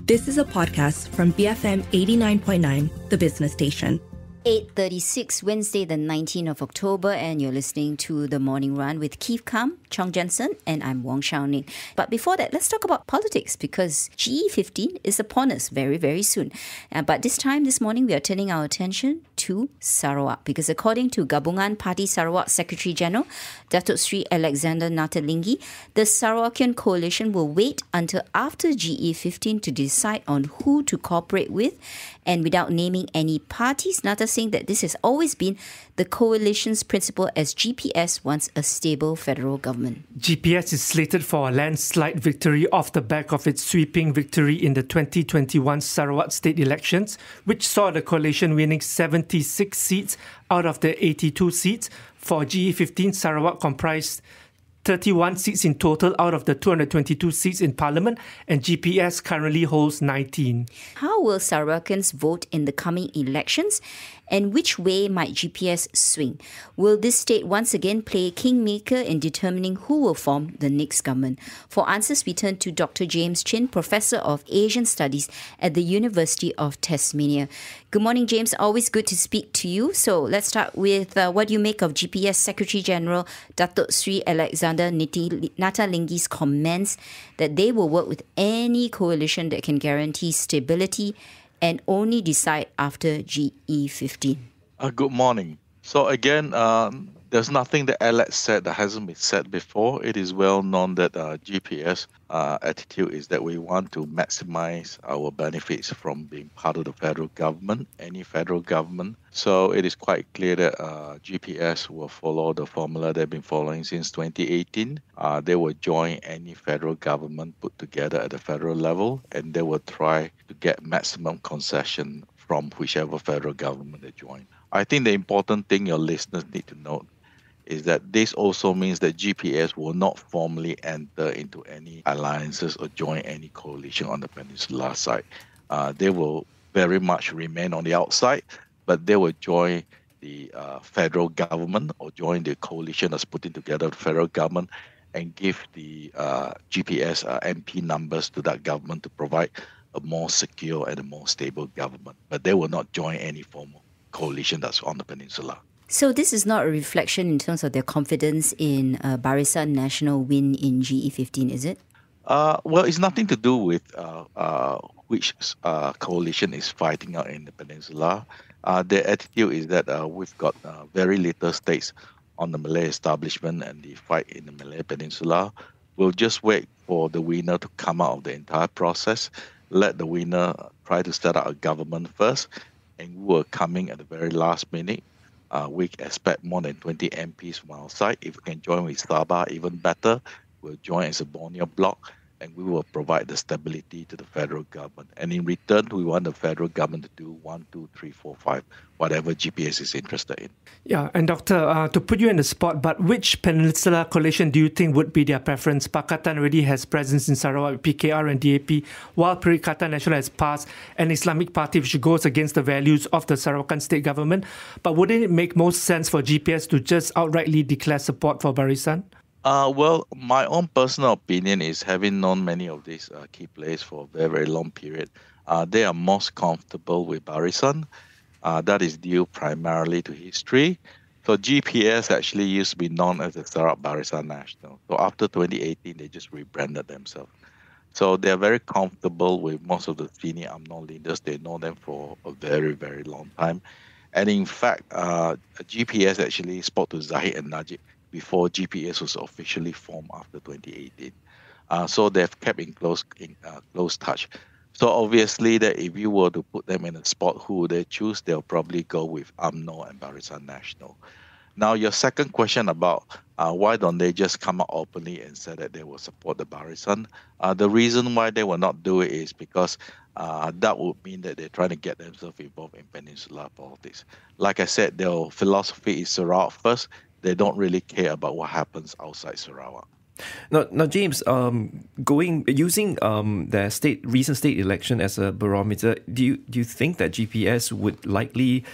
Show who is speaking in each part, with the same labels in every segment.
Speaker 1: This is a podcast from BFM 89.9, the business station.
Speaker 2: 8:36, Wednesday, the 19th of October, and you're listening to The Morning Run with Keith Kam, Chong Jensen, and I'm Wong, Ning. But before that, let's talk about politics, because GE15 is upon us very, very soon. But this morning, we are turning our attention to Sarawak, because according to Gabungan Parti Sarawak Secretary General, Datuk Seri Alexander Nanta Linggi, the Sarawakian coalition will wait until after GE15 to decide on who to cooperate with, and without naming any parties, Nanta saying that this has always been the coalition's principle as GPS wants a stable federal government.
Speaker 3: GPS is slated for a landslide victory off the back of its sweeping victory in the 2021 Sarawak state elections, which saw the coalition winning 76 seats out of the 82 seats. For GE15, Sarawak comprised 31 seats in total out of the 222 seats in Parliament, and GPS currently holds 19.
Speaker 2: How will Sarawakans vote in the coming elections, and which way might GPS swing? Will this state once again play kingmaker in determining who will form the next government? For answers, we turn to Dr. James Chin, Professor of Asian Studies at the University of Tasmania. Good morning, James. Always good to speak to you. So let's start with what you make of GPS Secretary General Datuk Seri Alexander Nanta Linggi's comments that they will work with any coalition that can guarantee stability and only decide after GE15.
Speaker 4: Good morning. So again, there's nothing that Alex said that hasn't been said before. It is well known that GPS attitude is that we want to maximize our benefits from being part of the federal government, any federal government. So it is quite clear that GPS will follow the formula they've been following since 2018. They will join any federal government put together at the federal level, and they will try to get maximum concession from whichever federal government they join. I think the important thing your listeners need to note is that this also means that GPS will not formally enter into any alliances or join any coalition on the peninsular side. They will very much remain on the outside, but they will join the federal government or join the coalition that's putting together the federal government and give the GPS MP numbers to that government to provide a more secure and a more stable government. But they will not join any form of coalition that's on the peninsula.
Speaker 2: So this is not a reflection in terms of their confidence in Barisan National win in GE15, is it?
Speaker 4: Well, it's nothing to do with which coalition is fighting out in the peninsula. Their attitude is that we've got very little stakes on the Malay establishment and the fight in the Malay peninsula. We'll just wait for the winner to come out of the entire process, let the winner try to set up a government first, and we were coming at the very last minute. We expect more than 20 MPs from our side. If we can join with Sabah, even better. We'll join as a Borneo bloc, and we will provide the stability to the federal government. And in return, we want the federal government to do 1, 2, 3, 4, 5, whatever GPS is interested in.
Speaker 3: Yeah, and Doctor, to put you in the spot, but which peninsular coalition do you think would be their preference? Pakatan already has presence in Sarawak, PKR and DAP, while Perikatan Nasional has passed an Islamic party which goes against the values of the Sarawakan state government. But wouldn't it make most sense for GPS to just outrightly declare support for Barisan?
Speaker 4: Well, my own personal opinion is, having known many of these key players for a very, very long period, they are most comfortable with Barisan. That is due primarily to history. So GPS actually used to be known as the Sarawak Barisan Nasional. So after 2018, they just rebranded themselves. So they're very comfortable with most of the senior UMNO leaders. They know them for a very, very long time. And in fact, GPS actually spoke to Zahid and Najib before GPS was officially formed after 2018. So they've kept in close touch. So obviously that if you were to put them in a spot, who would they choose? They'll probably go with UMNO and Barisan Nasional. Now, your second question about why don't they just come out openly and say that they will support the Barisan? The reason why they will not do it is because that would mean that they're trying to get themselves involved in peninsular politics. Like I said, their philosophy is Sarawak first. They don't really care about what happens outside Sarawak.
Speaker 5: Now, James, using their recent state election as a barometer, do you think that GPS would likely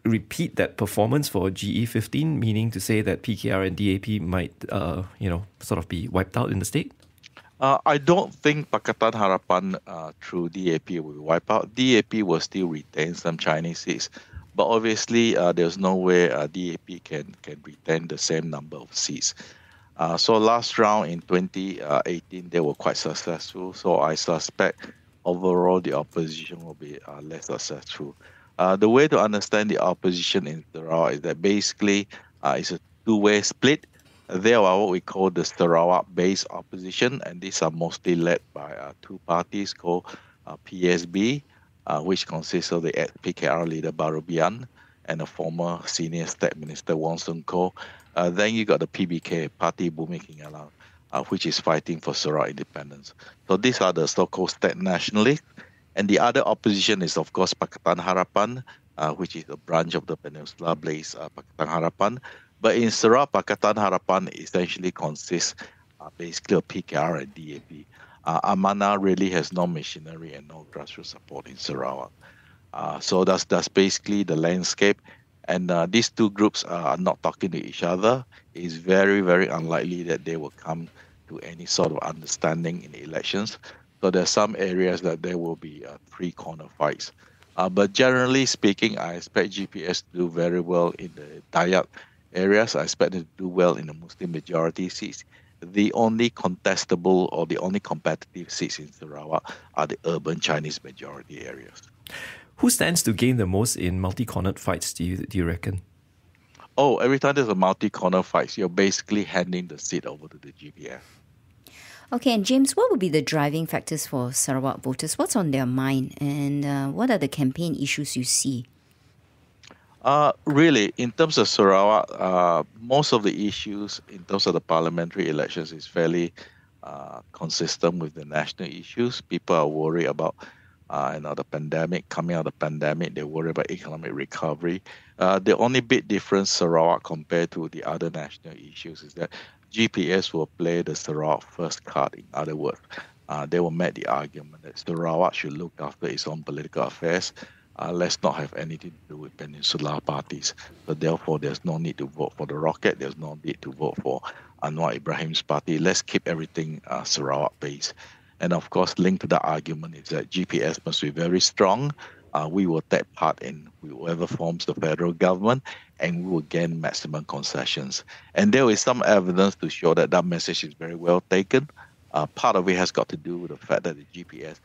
Speaker 5: repeat that performance for GE15, meaning to say that PKR and DAP might, sort of be wiped out in the state?
Speaker 4: I don't think Pakatan Harapan through DAP will wipe out. DAP will still retain some Chinese seats, but obviously there's no way DAP can retain the same number of seats. So last round in 2018, they were quite successful. So I suspect overall the opposition will be less successful. The way to understand the opposition in Sarawak is that basically it's a two-way split. There are what we call the Sarawak-based opposition, and these are mostly led by two parties called PSB, which consists of the ex-PKR leader Barubian and a former senior state minister Wong. Then you got the PBK, Parti Bumi Kingalang, which is fighting for Sarawak independence. So these are the so-called state nationalists. And the other opposition is, of course, Pakatan Harapan, which is a branch of the Peninsula-based Pakatan Harapan. But in Sarawak, Pakatan Harapan essentially consists basically of PKR and DAP. Amanah really has no machinery and no grassroots support in Sarawak. So that's basically the landscape. And these two groups are not talking to each other. It's very, very unlikely that they will come to any sort of understanding in the elections. So there are some areas that there will be three-corner fights. But generally speaking, I expect GPS to do very well in the Dayak areas. I expect it to do well in the Muslim majority seats. The only contestable or the only competitive seats in Sarawak are the urban Chinese majority areas.
Speaker 5: Who stands to gain the most in multi-cornered fights, do you reckon?
Speaker 4: Oh, every time there's a multi-corner fight, you're basically handing the seat over to the GPS.
Speaker 2: Okay, and James, what would be the driving factors for Sarawak voters? What's on their mind, and what are the campaign issues you see?
Speaker 4: Really, in terms of Sarawak, most of the issues in terms of the parliamentary elections is fairly consistent with the national issues. People are worried about the pandemic, coming out of the pandemic, they worry about economic recovery. The only big difference Sarawak compared to the other national issues is that GPS will play the Sarawak first card. In other words, they will make the argument that Sarawak should look after its own political affairs. Let's not have anything to do with peninsular parties. So therefore, there's no need to vote for the Rocket. There's no need to vote for Anwar Ibrahim's party. Let's keep everything Sarawak-based. And of course, linked to the argument is that GPS must be very strong. We will take part in whoever forms the federal government, and we will gain maximum concessions. And there is some evidence to show that that message is very well taken. Part of it has got to do with the fact that the GPS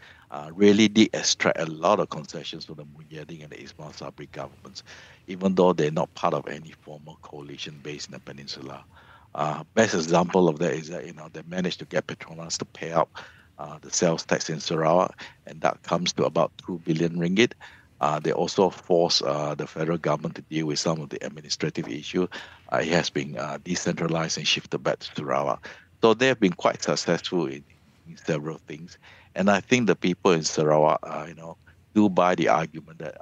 Speaker 4: really did extract a lot of concessions from the Muhyiddin and the Ismail Sabri governments, even though they're not part of any formal coalition based in the peninsula. Best example of that is that they managed to get Petronas to pay out the sales tax in Sarawak, and that comes to about 2 billion ringgit. They also forced the federal government to deal with some of the administrative issues. It has been decentralized and shifted back to Sarawak. So they have been quite successful in several things. And I think the people in Sarawak, do buy the argument that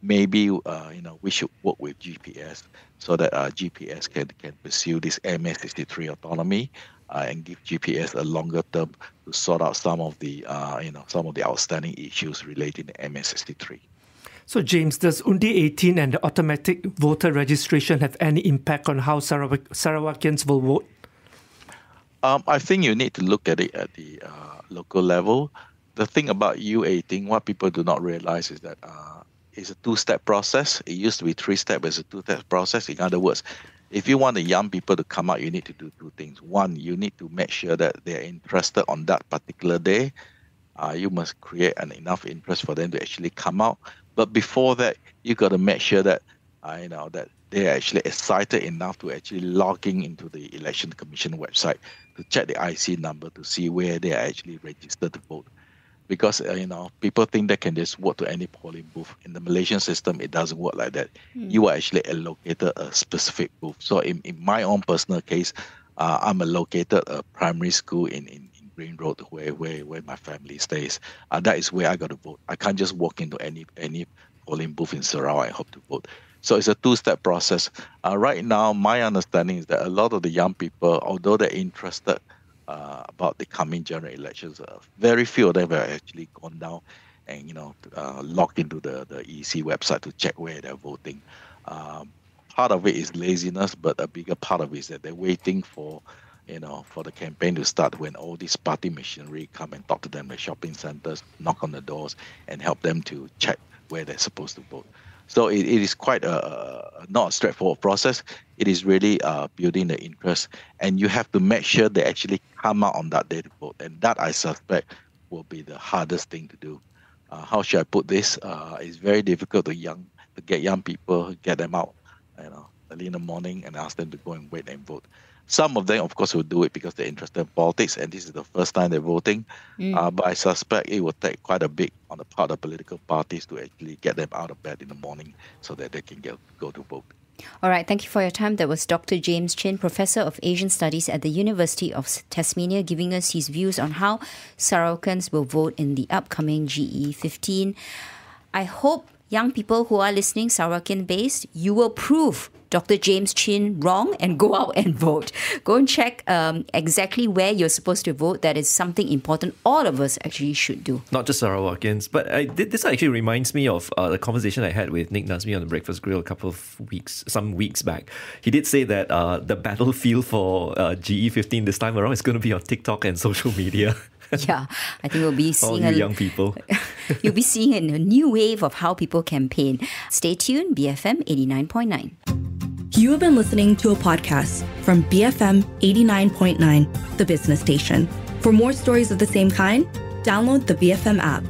Speaker 4: maybe, we should work with GPS so that GPS can pursue this MA63 autonomy and give GPS a longer term to sort out some of the outstanding issues relating to MA63.
Speaker 3: So, James, does Undi 18 and the automatic voter registration have any impact on how Sarawakians will vote?
Speaker 4: I think you need to look at it at the local level. The thing about U18, what people do not realize is that it's a two-step process. It used to be three-step, it's a two-step process. In other words, if you want the young people to come out, you need to do two things. One, you need to make sure that they're interested on that particular day. You must create enough interest for them to actually come out. But before that, you got to make sure that that they're actually excited enough to actually logging into the Election Commission website to check the IC number to see where they are actually registered to vote. Because, people think they can just vote to any polling booth. In the Malaysian system, it doesn't work like that. You are actually allocated a specific booth. So in my own personal case, I'm allocated a primary school in Green Road where my family stays. That is where I got to vote. I can't just walk into any polling booth in Sarawak and hope to vote. So it's a two-step process. Right now, my understanding is that a lot of the young people, although they're interested about the coming general elections, very few of them have actually gone down and logged into the EC website to check where they're voting. Part of it is laziness, but a bigger part of it is that they're waiting for for the campaign to start when all this party machinery come and talk to them, the shopping centers, knock on the doors and help them to check where they're supposed to vote. So it is quite not a straightforward process. It is really building the interest, and you have to make sure they actually come out on that day to vote. And that, I suspect, will be the hardest thing to do. How should I put this? It's very difficult to get young people, get them out, early in the morning and ask them to go and wait and vote. Some of them, of course, will do it because they're interested in politics and this is the first time they're voting. But I suspect it will take quite a bit on the part of political parties to actually get them out of bed in the morning so that they can go to vote.
Speaker 2: All right, thank you for your time. That was Dr. James Chin, Professor of Asian Studies at the University of Tasmania, giving us his views on how Sarawakans will vote in the upcoming GE15. I hope young people who are listening, Sarawakian-based, you will prove Dr. James Chin wrong and go out and vote. Go and check exactly where you're supposed to vote. That is something important all of us actually should do.
Speaker 5: Not just Sarawakians, but this actually reminds me of the conversation I had with Nick Nazmi on the Breakfast Grill some weeks back. He did say that the battlefield for GE15 this time around is going to be on TikTok and social media.
Speaker 2: Yeah, I think we'll be seeing
Speaker 5: all you young people.
Speaker 2: You'll be seeing a new wave of how people campaign. Stay tuned, BFM 89.9.
Speaker 1: You have been listening to a podcast from BFM 89.9, the business station. For more stories of the same kind, download the BFM app.